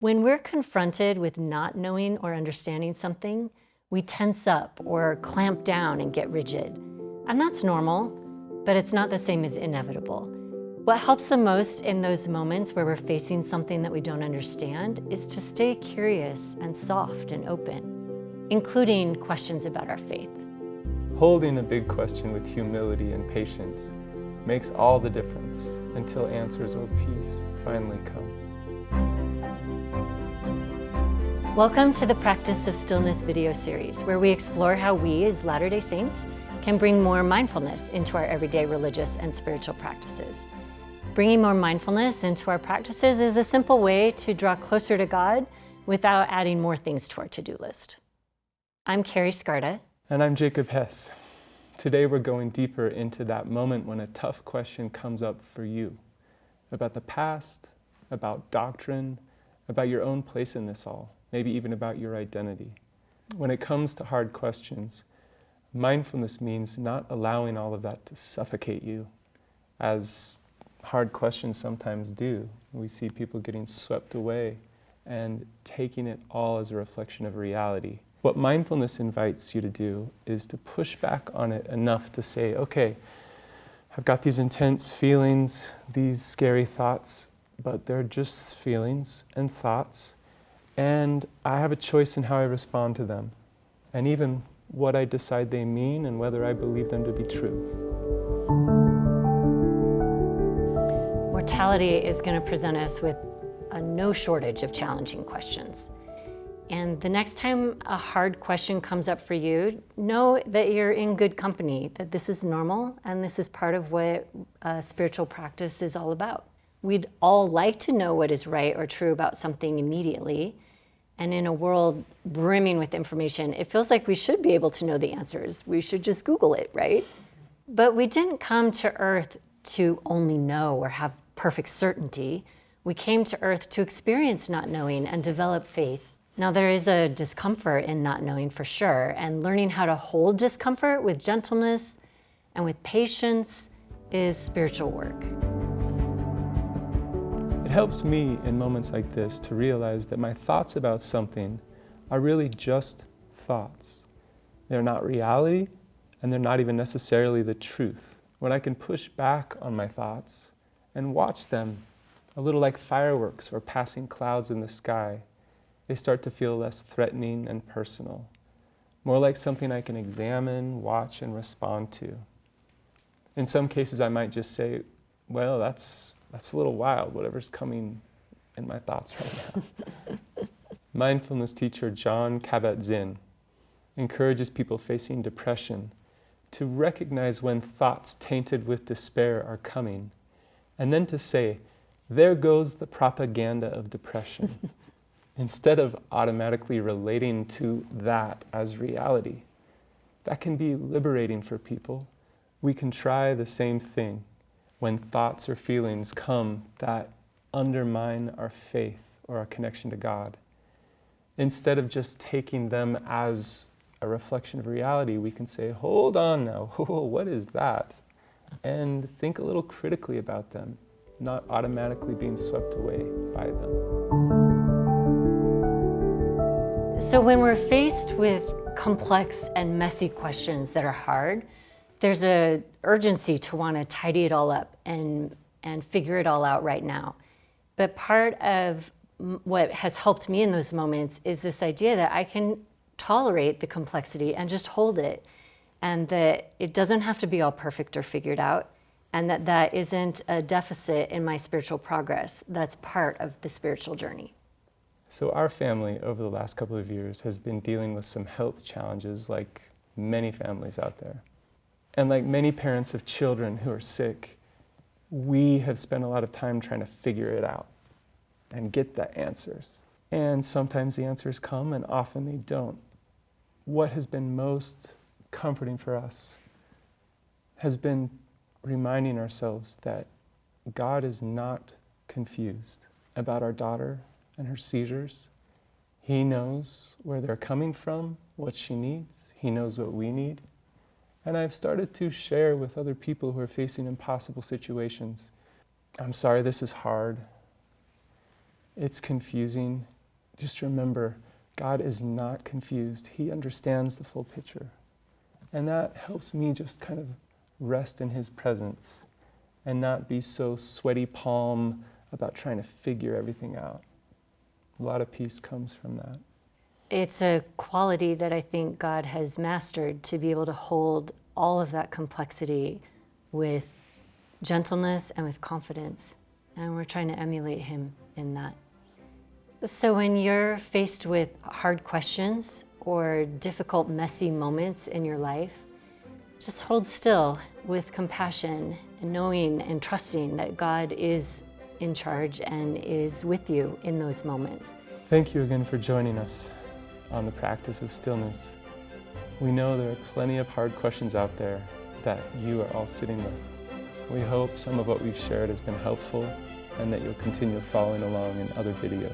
When we're confronted with not knowing or understanding something, we tense up or clamp down and get rigid. And that's normal, but it's not the same as inevitable. What helps the most in those moments where we're facing something that we don't understand is to stay curious and soft and open, including questions about our faith. Holding a big question with humility and patience makes all the difference until answers or peace finally come. Welcome to the Practice of Stillness video series, where we explore how we as Latter-day Saints can bring more mindfulness into our everyday religious and spiritual practices. Bringing more mindfulness into our practices is a simple way to draw closer to God without adding more things to our to-do list. I'm Carrie Skarda. And I'm Jacob Hess. Today we're going deeper into that moment when a tough question comes up for you, about the past, about doctrine, about your own place in this all, maybe even about your identity. When it comes to hard questions, mindfulness means not allowing all of that to suffocate you, as hard questions sometimes do. We see people getting swept away and taking it all as a reflection of reality. What mindfulness invites you to do is to push back on it enough to say, okay, I've got these intense feelings, these scary thoughts, but they're just feelings and thoughts, and I have a choice in how I respond to them, and even what I decide they mean and whether I believe them to be true. Mortality is going to present us with no shortage of challenging questions. And the next time a hard question comes up for you, know that you're in good company, that this is normal and this is part of what spiritual practice is all about. We'd all like to know what is right or true about something immediately. And in a world brimming with information, it feels like we should be able to know the answers. We should just Google it, right? But we didn't come to Earth to only know or have perfect certainty. We came to Earth to experience not knowing and develop faith. Now, there is a discomfort in not knowing for sure, and learning how to hold discomfort with gentleness and with patience is spiritual work. It helps me in moments like this to realize that my thoughts about something are really just thoughts. They're not reality, and they're not even necessarily the truth. When I can push back on my thoughts and watch them, a little like fireworks or passing clouds in the sky, they start to feel less threatening and personal, more like something I can examine, watch, and respond to. In some cases, I might just say, well, that's a little wild, whatever's coming in my thoughts right now. Mindfulness teacher Jon Kabat-Zinn encourages people facing depression to recognize when thoughts tainted with despair are coming, and then to say, there goes the propaganda of depression, instead of automatically relating to that as reality. That can be liberating for people. We can try the same thing when thoughts or feelings come that undermine our faith or our connection to God. Instead of just taking them as a reflection of reality, we can say, hold on now, what is that? And think a little critically about them, not automatically being swept away by them. So when we're faced with complex and messy questions that are hard, there's an urgency to want to tidy it all up and figure it all out right now. But part of what has helped me in those moments is this idea that I can tolerate the complexity and just hold it, and that it doesn't have to be all perfect or figured out, and that isn't a deficit in my spiritual progress. That's part of the spiritual journey. So our family over the last couple of years has been dealing with some health challenges like many families out there. And like many parents of children who are sick, we have spent a lot of time trying to figure it out and get the answers. And sometimes the answers come and often they don't. What has been most comforting for us has been reminding ourselves that God is not confused about our daughter and her seizures. He knows where they're coming from, what she needs. He knows what we need. And I've started to share with other people who are facing impossible situations. I'm sorry this is hard. It's confusing. just remember, God is not confused. He understands the full picture. And that helps me just kind of rest in his presence and not be so sweaty palm about trying to figure everything out. A lot of peace comes from that. It's a quality that I think God has mastered, to be able to hold all of that complexity with gentleness and with confidence. And we're trying to emulate him in that. So when you're faced with hard questions or difficult, messy moments in your life, just hold still with compassion and knowing and trusting that God is in charge and is with you in those moments. Thank you again for joining us on the Practice of Stillness. We know there are plenty of hard questions out there that you are all sitting with. We hope some of what we've shared has been helpful and that you'll continue following along in other videos.